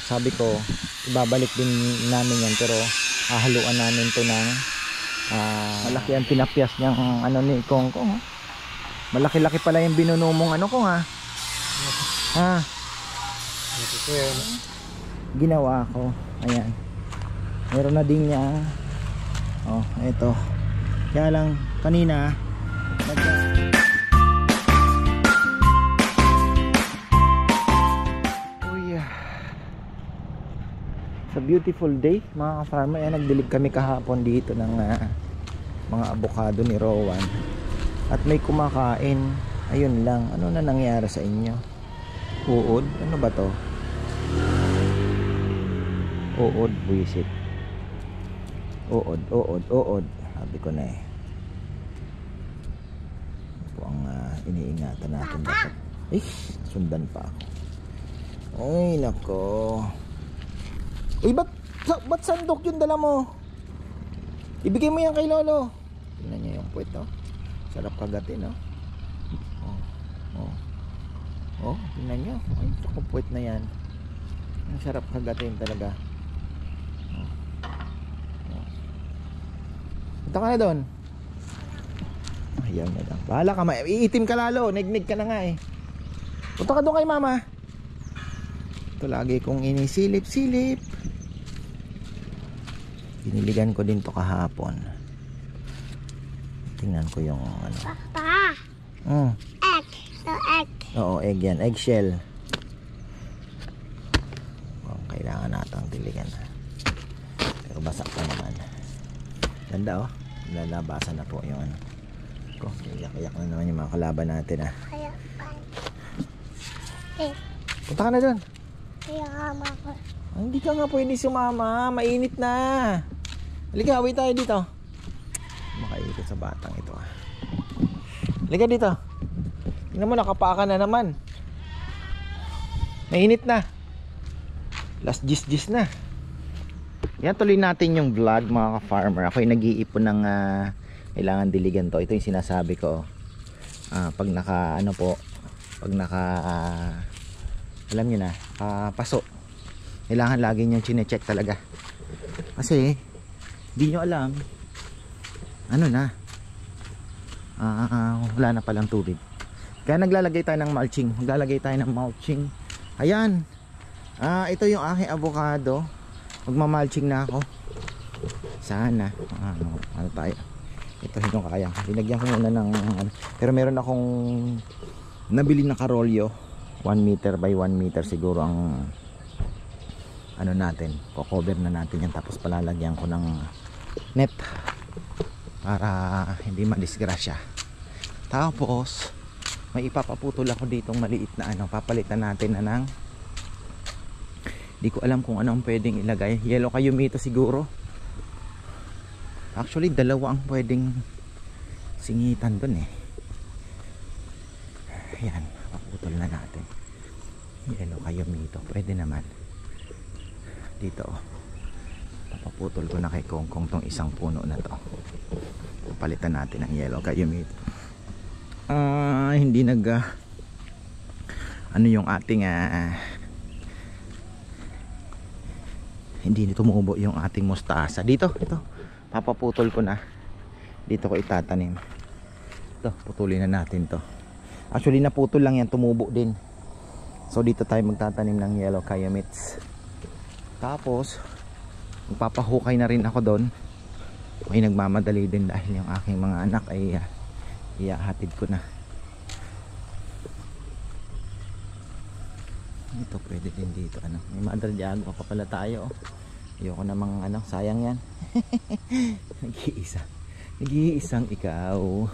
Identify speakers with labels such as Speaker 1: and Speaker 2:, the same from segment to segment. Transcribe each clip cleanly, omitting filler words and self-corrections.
Speaker 1: Sabi ko ibabalik din namin yan, pero hahaluan namin to ng malaki ang tinapyas niyang ano ni Kong Kong. Malaki-laki pala yung binuno mong ano Kong ha. Ginawa ko. Ayan. Meron na din niya. Oh, ito. Kaya lang kanina sa beautiful day mga ka-farmer. Ayan, nagdilig kami kahapon dito ng mga avocado ni Rowan at may kumakain. Ayun lang. Ano na nangyari sa inyo? Uod? Ano ba to? Uod, buwisit. Uod. Sabi ko na eh. Ito ang iniingatan natin dapat. Sundan pa ako. Ay nako. Uy, ba't sandok yung dala mo? Ibigay mo yan kay Lolo. Tingnan niyo yung puwet, no? Sarap kagatin, no? Tingnan niyo. Ay, yung puwet na yan. Ang sarap kagatin talaga. Punta ka na doon. Ayaw na lang. Bahala ka, iitim ka lalo. Nignig ka na nga eh. Punta ka doon kay mama. Ito lagi kong inisilip-silip. Piniligan ko din to kahapon. Tingnan ko yung ano.
Speaker 2: Papa. Egg. So egg.
Speaker 1: Oo, egg yan. Eggshell. Kailangan natang tiligan. Pero basa pa naman. Ganda oh. Lalabasan na po yung ano. Iyak-iyak na naman yung mga kalaban natin ah. Punta ka na doon. Hindi ka nga pwede sumama. Mainit na. Halika, away tayo dito. Makaikot sa batang ito ah. Halika dito. Tingnan mo, nakapaka na naman. Mainit na. Last gis na. Yan, tuloy natin yung vlog mga ka-farmer. Ako yung nag-iipon ng kailangan diligan to. Ito yung sinasabi ko. Pag naka ano po, pag naka alam nyo na, paso, kailangan lagi nyo chine-check talaga. Kasi hindi nyo alam ano na, wala na palang tubig. Kaya naglalagay tayo ng mulching. Ayan. Ito yung aking avocado. Magma-mulching na ako. Sana ano tayo. Ito hindi ko kaya. Linagyan ko muna ng pero meron akong nabili na karolyo. 1 meter by 1 meter siguro ang ano natin. Ko-cover na natin yan. Tapos palalagyan ko ng net para hindi madisgrasya. Tapos may ipapaputol ako ditong maliit na ano. Papalitan natin na ng di ko alam kung anong pwedeng ilagay. Yellow kayumito siguro. Actually dalawa ang pwedeng singitan dun eh. Ayan, paputol na natin. Yellow kayumito, pwede naman. Dito oh. Papaputol ko na kay Kongkong tong isang puno na to. Palitan natin ang yellow kayumito. Hindi nag ano yung ating hindi tumubo yung ating mustasa. Dito, ito. Papaputol ko na. Dito ko itatanim. Ito, putulin na natin to. Actually naputol lang yan, tumubo din. So dito tayo magtatanim ng yellow kayamits. Tapos magpapahukay na rin ako doon. May nagmamadali din dahil yung aking mga anak ay ihahatid ko na. Ito pwede din dito ano. May Madre de Agua pa pala tayo oh. Ayoko namang ano, sayang yan. Nag-iisang ikaw.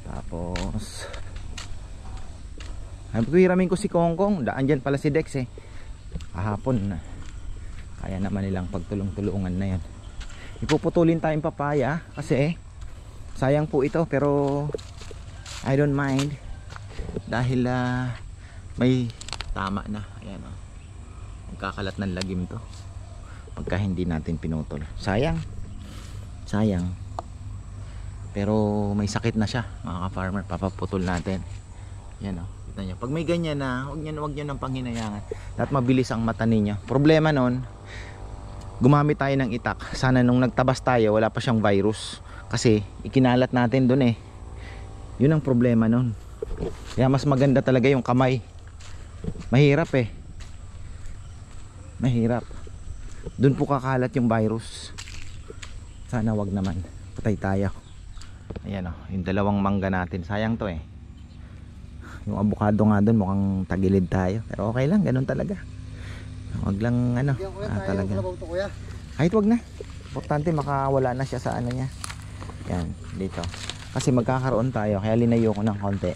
Speaker 1: Tapos hiramin ko si Kongkong. Daan dyan pala si Dex eh. Kahapon na. Kaya naman nilang pagtulong-tulungan na yan. Ipuputulin tayong papaya kasi sayang po ito, pero I don't mind dahil may tama na. Ayan o. Magkakalat ng lagim to pagka hindi natin pinutol. Sayang pero may sakit na siya mga ka-farmer. Papaputol natin. Yan o, Kita nyo. Pag may ganyan na, huwag nyo ng panghinayangan. At mabilis ang mata ninyo. Problema nun, gumamit tayo ng itak. Sana nung nagtabas tayo, wala pa siyang virus. Kasi ikinalat natin dun eh. Yun ang problema nun. Kaya mas maganda talaga yung kamay. Mahirap eh. Mahirap. Dun po kakalat yung virus. Sana wag naman. Patay tayo. Ayan o, yung dalawang mangga natin. Sayang to eh. Yung avocado nga dun mukhang tagilid tayo. Pero okay lang, ganun talaga. Wag lang ano. Talaga. Kahit wag na. Importante makawala na siya sa ano niya. Yan, dito. Kasi magkakaroon tayo, kaya linayo ko ng konti.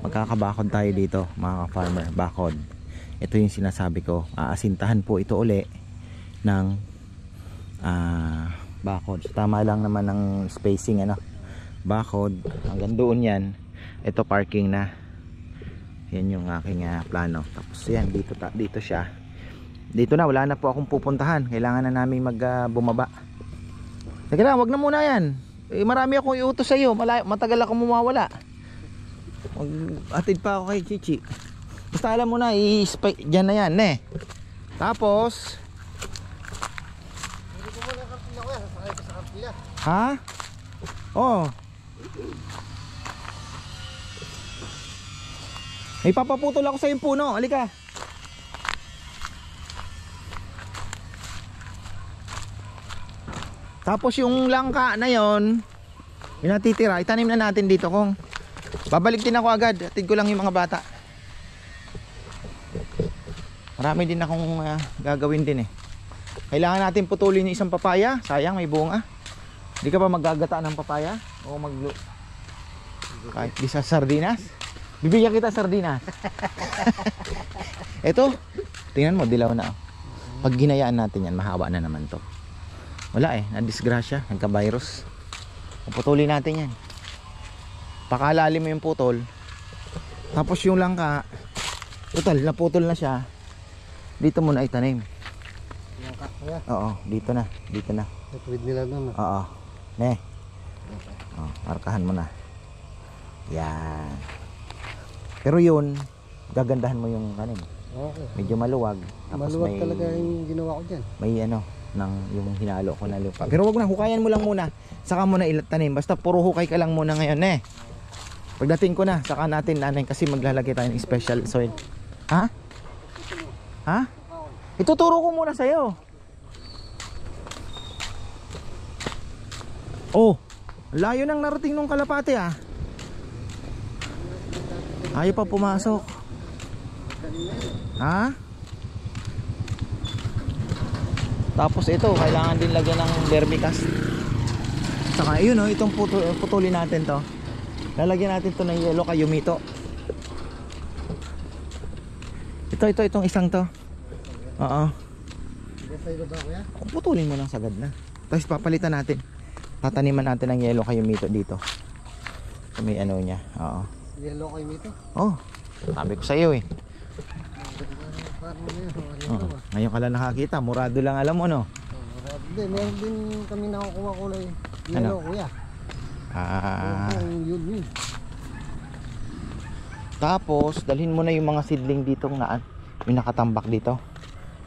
Speaker 1: Magkakabakod tayo dito, mga farmer. Bakod. Ito yung sinasabi ko. Aasintahan po ito uli ng bakod. Tama lang naman ng spacing ano. Bakod. Hanggang doon yan. Ito parking na. Yan yung aking plano. Tapos yan, dito siya. Dito na, wala na po akong pupuntahan. Kailangan na namin bumaba. Teka lang, wag na muna yan. Marami akong iutos sa iyo. Matagal ako mawawala. Atid pa ako kay Chichi. Basta alam mo na, dyan na yan eh. Tapos ha? Oh. May papaputol ako sa yung puno. Halika. Tapos yung langka na yon, yung natitira, itanim na natin dito kung babalik din ako agad. Atid ko lang yung mga bata. Marami din akong gagawin din eh. Kailangan natin putulin yung isang papaya. Sayang, may bunga. Hindi ka pa maggagata ng papaya? O kahit di sa sardinas? Bibigyan kita sardinas. Ito, tingnan mo, dilaw na. Pag ginayaan natin yan, mahaba na naman to. Wala eh, nadisgrasya, nagka-virus. Puputulin natin yan. Pakalalim mo yung putol. Tapos yung langka, total, naputol na siya. Dito muna itanim. Oo, dito na.
Speaker 3: Tuwid nila doon.
Speaker 1: Oo. Ne. Oh, markahan mo na. Yan. Pero yun, gagandahan mo yung kanin.
Speaker 3: Okay.
Speaker 1: Medyo maluwag. Tapos
Speaker 3: Maluwag talaga yung ginawa ko dyan.
Speaker 1: May yung hinalo ko na lupa. Pero wag na, hukayan mo lang muna. Saka mo na ilatanim. Basta puro hukay ka lang muna ngayon eh. Pagdating ko na, saka natin nanin kasi maglalagay tayo ng special soil. Ha? Ha? Ituturo ko muna sa'yo. Oh, layo nang narating nung kalapate ah. Ayaw pa pumasok. Ha? Tapos ito, kailangan din lagyan ng vermicast. Saka yun oh, itong putulin natin to. Lalagyan natin to ng yellow kayumito. Itong isang to. Oo. Putulin mo lang sagad na. Tapos papalitan natin. Tataniman natin ng yellow kayumito dito. May ano niya. Oo.
Speaker 3: Yellow kayumito?
Speaker 1: Oh, sabi ko sa iyo eh. Ngayon ka lang nakakita, murado lang alam mo no?
Speaker 3: Hindi, meron din kami nakukuha kulay yellow kuya. Yun.
Speaker 1: Tapos dalhin mo na yung mga seedling dito na yung nakatambak dito.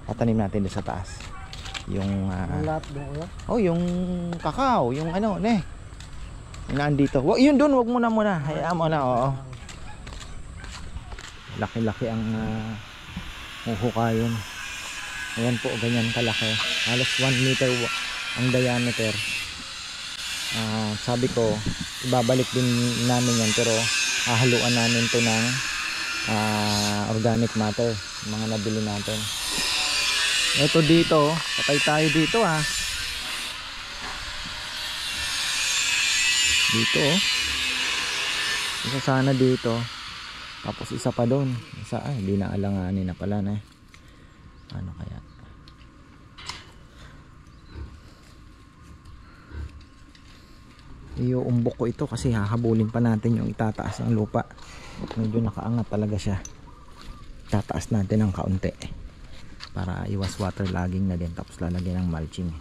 Speaker 1: Tatanim natin doon sa taas. Yung
Speaker 3: lahat doon kuya?
Speaker 1: Oh, yung kakao, yung ano, ne. Yung dito. Yun doon, wag mo na muna. Hayaan mo na, oo. Laki-laki ang huhukayin. Ayan po, ganyan kalaki. Halos 1 meter ang diameter. Sabi ko, ibabalik din namin yan, pero hahaluan namin to ng organic matter, mga nabili natin. Ito dito, patay tayo dito ah. Dito oh. Isa sana dito. Tapos isa pa doon. Isa hindi na alanganin na pala na. Ano kaya? Iuumbok ko ito kasi hahabulin pa natin yung itataas ng lupa. Medyo nakaangat talaga siya. Tataas natin ng kaunti para iwas waterlogging na din. Tapos lalagyan ng mulching.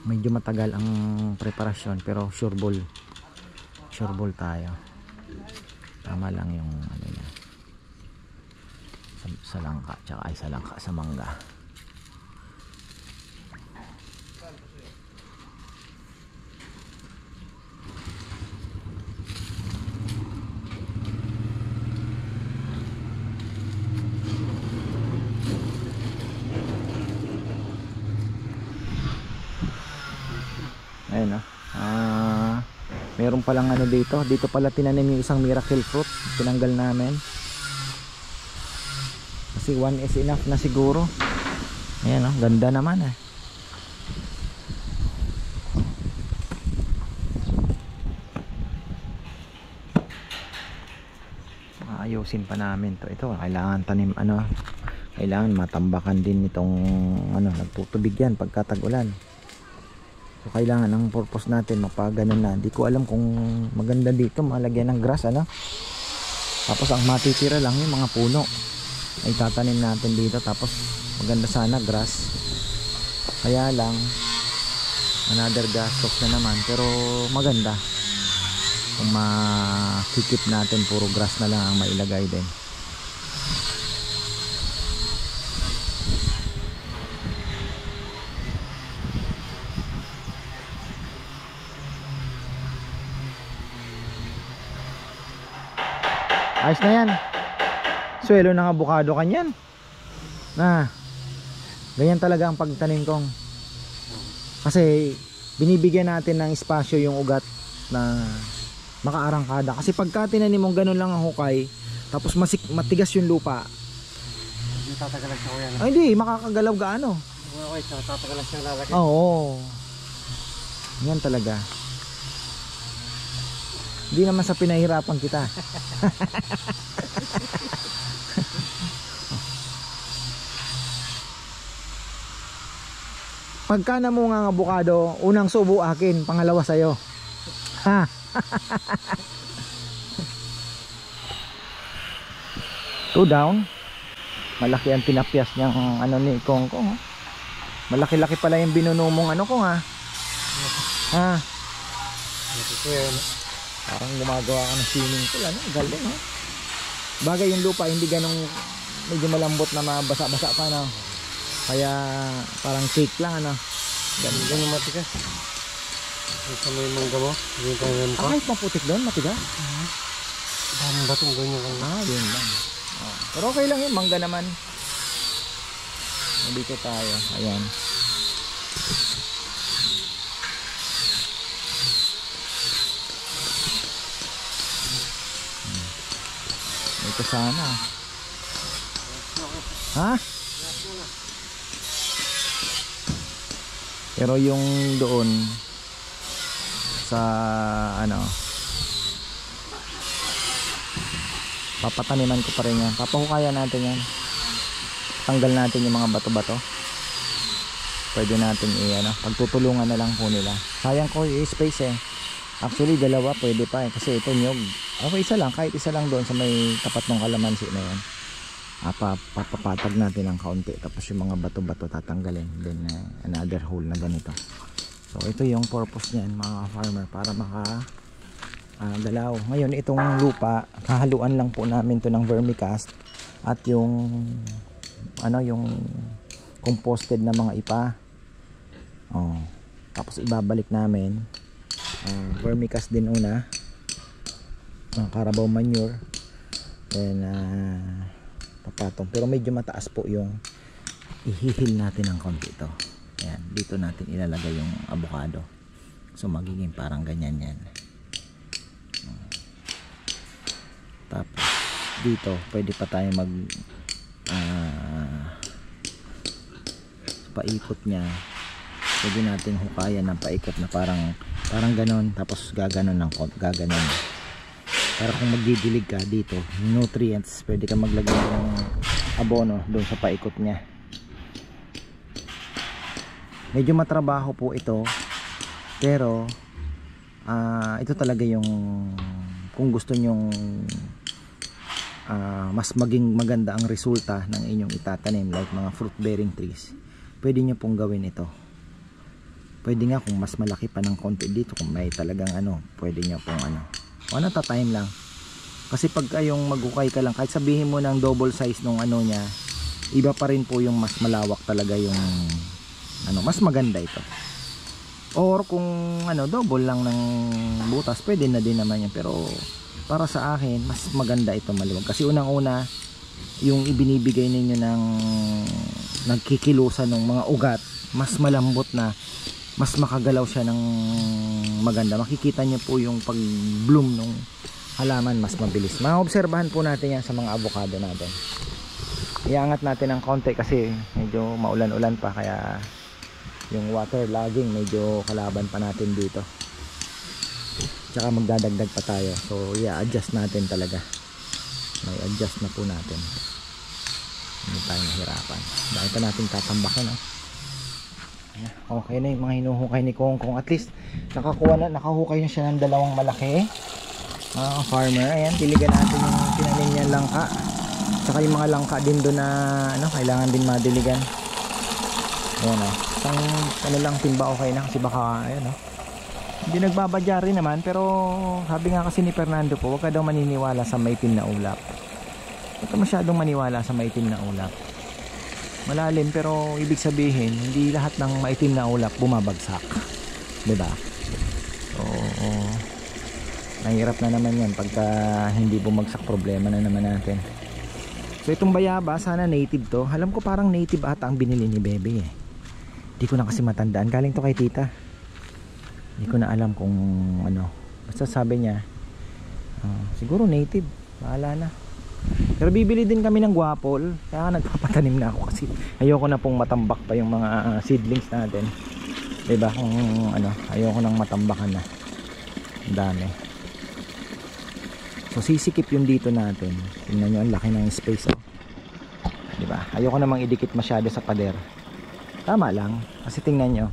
Speaker 1: Medyo matagal ang preparasyon pero sure ball tayo. Tama lang yung ano niya. Sa langka, tsaka ay sa langka sa mangga. Ayun o. Meron palang ano dito. Dito pala tinanim yung isang miracle fruit. Tinanggal namin. Kasi one is enough na siguro. Ayan o. Ganda naman eh. Ayusin pa namin to. Ito kailangan tanim ano. Kailangan matambakan din itong ano. Nagtutubig yan pagka tag-ulan. So kailangan ang purpose natin mapaganon na. Hindi ko alam kung maganda dito malagyan ng grass ano. Tapos ang matitira lang yung mga puno ay tatanim natin dito. Tapos maganda sana grass. Kaya lang another gastos na naman. Pero maganda kung makikip natin puro grass na lang ang mailagay din. Ayos na yan. Swelo ng avocado kanyan. Ganyan talaga ang pagtanim kong. Kasi binibigyan natin ng espasyo yung ugat na makaarangkada. Kasi pagka tinanim mong ganun lang ang hukay, tapos matigas yung lupa.
Speaker 3: Hindi tatagalan siya kuya.
Speaker 1: Ay hindi, makakagalaw gaano.
Speaker 3: Okay, tatagalan siya lalaki.
Speaker 1: Oo. Yan talaga. Hindi naman sa pinahirapan kita. Pagka namunga ang avocado, unang subo akin, pangalawa sa'yo. Ha? Two down. Malaki ang tinapyas niyang ano ni Kong Kong. Malaki-laki pala yung binuno mong ano Kong ha. Ha? Parang gumagawa ka ng swimming pool ano, galing ha. Bagay yung lupa hindi ganong medyo malambot na mabasa-basa pa no. Kaya parang cake lang ano.
Speaker 3: Ganun yung matigas. Ito may mangga mo. Yung kanyang pa.
Speaker 1: Kahit maputik doon, matigas.
Speaker 3: Daming batong ganyan kan.
Speaker 1: Yun lang. Pero okay lang yun, mangga naman. Dito tayo, ayan. Ito sana. Ha? Pero yung doon sa ano papataniman ko pa rin yan. Papahukayan natin yan. Tanggal natin yung mga bato-bato. Pwede natin ano, pagtutulungan na lang po nila. Sayang ko yung space eh. Actually dalawa pwede pa eh. Kasi ito nyog. Okay isa lang. Kahit isa lang doon sa may tapat ng kalamansi na yan. Papapatag natin ng kaunti. Tapos yung mga bato-bato tatanggalin. Then another hole na ganito. So ito yung purpose niyan mga farmer. Para galaw. Ngayon itong lupa kahaluan lang po namin to ng vermicast at yung ano yung composted na mga ipa. Tapos ibabalik namin vermicast din una, Carabao manure, then papatong. Pero medyo mataas po yung ihihil natin ng konti ito. Ayan, dito natin ilalagay yung avocado. So magiging parang ganyan yan. Tapos dito pwede pa tayo mag paikot nya, pwede natin hukayan ng paikot na parang ganon, tapos gaganon ng gaganon para kung magdidilig ka dito nutrients, pwede ka maglagay ng abono doon sa paikot nya. Medyo matrabaho po ito, pero ito talaga yung kung gusto nyong mas maging maganda ang resulta ng inyong itatanim like mga fruit bearing trees, pwede nyo pong gawin ito. Pwede nga kung mas malaki pa ng konti dito, kung may talagang ano, pwede nyo pong ano, one at a time lang. Kasi pag yung magukay ka lang, kahit sabihin mo ng double size nung ano niya, iba pa rin po yung mas malawak talaga yung ano, mas maganda ito. Or kung ano, double lang ng butas, pwede na din naman yan. Pero para sa akin, mas maganda ito maluwag. Kasi unang-una, yung ibinibigay ninyo ng nagkikilusan ng mga ugat, mas malambot na, mas makagalaw siya ng maganda. Makikita nyo po yung pag bloom ng halaman mas mabilis. Maobserbahan po natin yan sa mga avocado natin. Iangat natin ng konti kasi medyo maulan-ulan pa, kaya yung water logging medyo kalaban pa natin dito. Tsaka magdadagdag pa tayo, so i-adjust natin talaga. May adjust na po natin, hindi tayo mahirapan. Dahil pa natin tatambakin, okay na yung mga hinuhukay ni Kongkong. At least nakahukay na siya ng dalawang malaki, farmer. Ayan, diligan natin yung tinanim niya langka, saka yung mga langka din doon na ano, kailangan din madiligan. Ayan, isang ano lang timba, okay na. Kasi baka ayan, hindi nagbabadya rin naman. Pero sabi nga kasi ni Fernando po, huwag ka daw maniniwala sa maitim na ulap. Huwag ka masyadong maniwala sa maitim na ulap. Malalim, pero ibig sabihin hindi lahat ng maitim na ulap bumabagsak, diba? So mahirap na naman yan pagka hindi bumagsak, problema na naman natin. So itong bayaba, sana native to. Alam ko parang native ata ang binili ni Bebe eh. Hindi ko na kasi matandaan, galing to kay tita. Hindi ko na alam kung ano, basta sabi niya siguro native, bahala na. Pero bibili din kami ng guapol, kaya nagpapatanim na ako kasi ayoko na pong matambak pa yung mga seedlings natin, diba? Kung ano, ayoko nang matambakan na, ang dami. So sisikip yung dito natin. Tingnan nyo, ang laki ng space, diba? Ayoko namang idikit masyado sa pader, tama lang. Kasi tingnan nyo,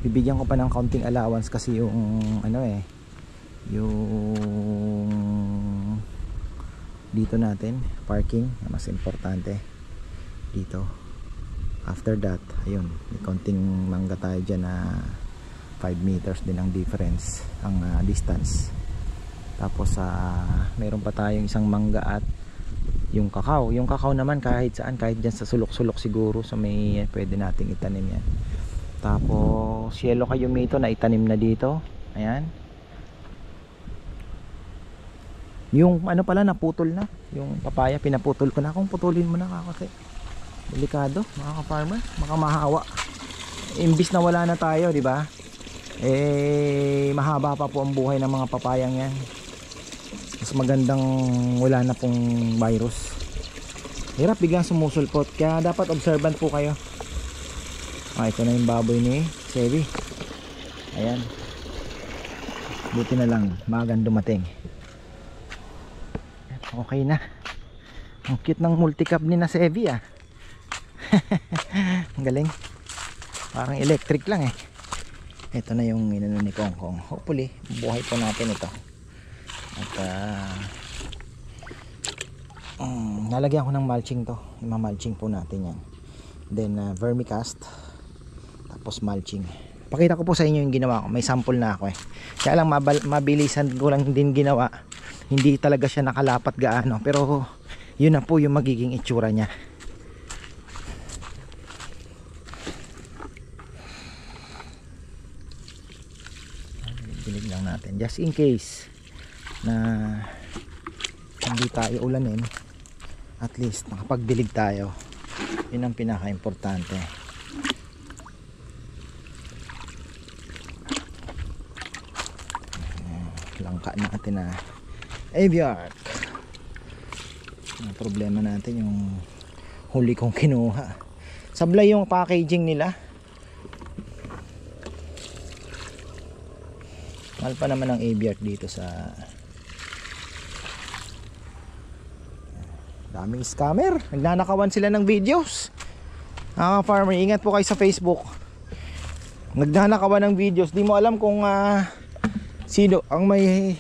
Speaker 1: bibigyan ko pa ng counting allowance kasi yung ano yung dito natin parking mas importante dito. After that, ayun, may konting mangga tayo dyan na 5 meters din ang difference, ang distance. Tapos meron pa tayong isang mangga at yung kakao. Yung kakao naman kahit saan, kahit dyan sa sulok-sulok siguro, so may pwede nating itanim yan. Tapos yellow kayumito na itanim na dito. Ayan. Yung ano pala, naputol na yung papaya, pinaputol ko na. Kung putulin mo na kasi delikado, mga ka-farmer, baka mahawa. Imbis na wala na tayo, di ba? Mahaba pa po ang buhay ng mga papayang yan. Mas magandang wala na pong virus. Hirap biglang sumusulpot, kaya dapat observant po kayo. Ito na yung baboy ni Sevi. Ayan, buti na lang maagang dumating. Okay na. Ang cute ng multicab ni na Sevi ang galing. Parang electric lang eh. Ito na yung inano ni Kongkong. Hopefully buhay po natin ito. At nalagyan ko ng mulching to. Ima-mulching po natin yan. Then vermicast, tapos mulching. Pakita ko po sa inyo yung ginawa ko. May sample na ako eh. Kaya lang mabilisan ko lang din ginawa. Hindi talaga siya nakalapat gaano, pero yun na po yung magiging itsura niya. Dilig lang natin just in case na hindi tayo ulanin, at least nakapagdilig tayo. Yun ang pinaka-importante. Langka natin na aviark. Ang problema natin yung huli kong kinuha. Sablay yung packaging nila. Mahal pa naman ang aviark dito sa daming scammer. Nagnanakawan sila ng videos. Farmer, ingat po kayo sa Facebook. Nagnanakawan ng videos. Di mo alam kung sino ang may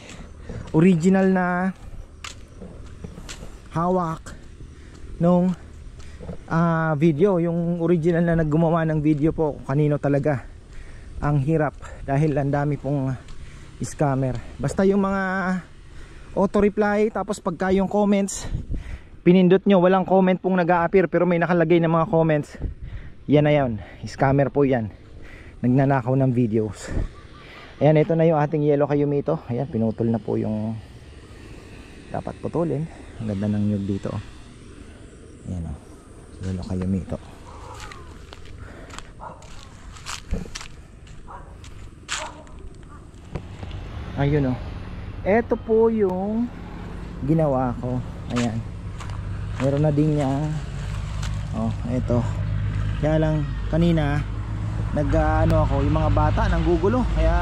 Speaker 1: original na hawak nung video. Yung original na naggumawa ng video po, kanino talaga. Ang hirap dahil ang dami pong scammer. Basta yung mga auto reply, tapos pagka yung comments pinindot nyo, walang comment pong nag-a-appear pero may nakalagay na mga comments, yan na yan, scammer po yan, nagnanakaw ng videos. Ayan, ito na yung ating yellow kayumito. Ayan, pinutol na po yung dapat putulin. Ang ganda ng nyug dito. Ayan o, yellow kayumito. Ayun o, eto po yung ginawa ko. Ayan, meron na din niya. Oh, eto. Kaya lang kanina nag-ano ako, yung mga bata nanggugulo, kaya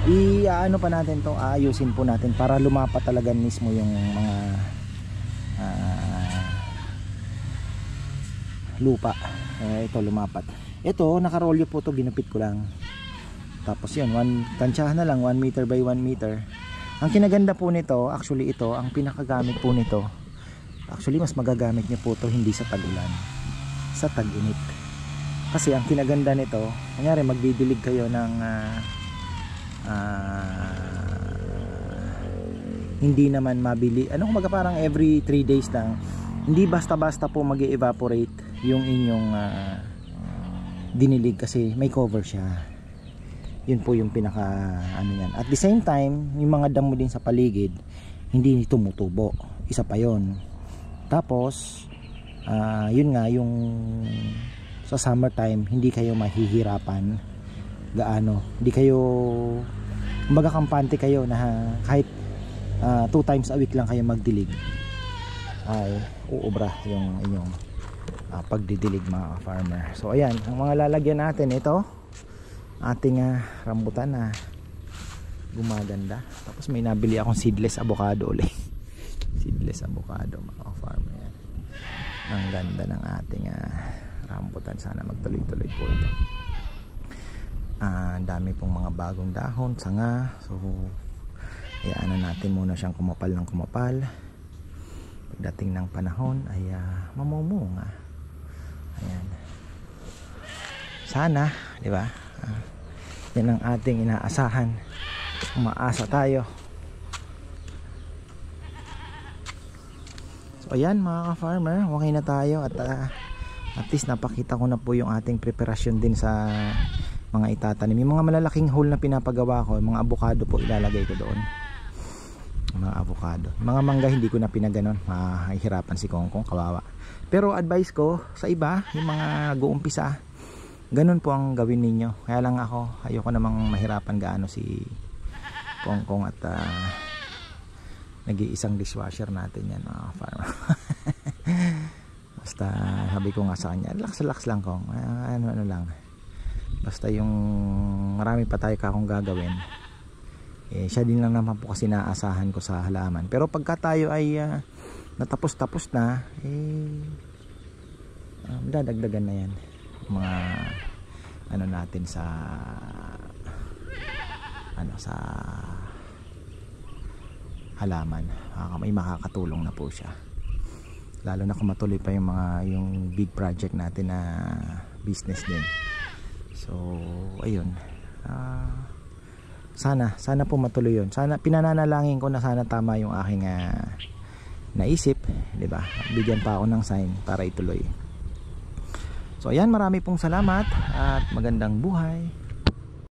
Speaker 1: i-ano pa natin to, ayusin po natin para lumapat talaga mismo yung mga lupa. Ito lumapat. Ito nakarolyo po to, ginupit ko lang. Tapos yun, tansyahan na lang, 1 meter by 1 meter. Ang kinaganda po nito, actually ito, ang pinakagamit po nito, actually mas magagamit niyo po to hindi sa tag-ulan, sa tag-init. Kasi ang kinaganda nito, kunyari magdidilig kayo ng hindi naman mabili, ano kumbaga parang every 3 days lang, hindi basta-basta po mag-evaporate yung inyong dinilig kasi may cover siya. Yun po yung pinaka ano yan. At the same time, yung mga damo din sa paligid hindi tumutubo, isa pa yon. Tapos yun nga, yung sa summertime hindi kayo mahihirapan gaano, hindi kayo kumbaga kampante kayo na kahit 2 times a week lang kayo magdilig ay uubra yung inyong pagdidilig mga farmer. So ayan, ang mga lalagyan natin, ito ating rambutan na gumaganda. Tapos may nabili akong seedless avocado ulit. Seedless avocado mga farmer yan. Ang ganda ng ating rambutan, sana magtuloy-tuloy po ito. Ang dami pong mga bagong dahon, sanga. So hayaan na natin muna siyang kumapal ng kumapal. Pagdating ng panahon ay mamumunga. Ayan. Sana, di ba? Yan ang ating inaasahan. Umaasa tayo. So ayan mga ka-farmer, okay na tayo at at least napakita ko na po yung ating preparasyon din sa mga itatanim. Yung mga malalaking hole na pinapagawa ko, mga avocado po ilalagay ko doon. Mga avocado. Mga mangga hindi ko na pinaganon, mahihirapan si Kongkong, kawawa. Pero advice ko sa iba, yung mga nag-uumpisa, ganun po ang gawin ninyo. Kaya lang ako, ayoko namang mahirapan gaano si Kongkong at nag-iisang dishwasher natin yan mga farmer. Basta sabi ko nga sa kanya, relax lang Kong, ano lang, basta yung marami pa tayo kakong gagawin, siya din lang naman po kasi naasahan ko sa halaman. Pero pagka tayo ay natapos na, dadagdagan na yan mga ano natin sa sa halaman. May makakatulong na po siya, lalo na kung matuloy pa yung big project natin na business din. So ayun, sana po matuloy yun. Sana, pinananalangin ko na sana tama yung aking naisip, di ba? Bigyan pa ako ng sign para ituloy. So ayan, marami pong salamat at magandang buhay.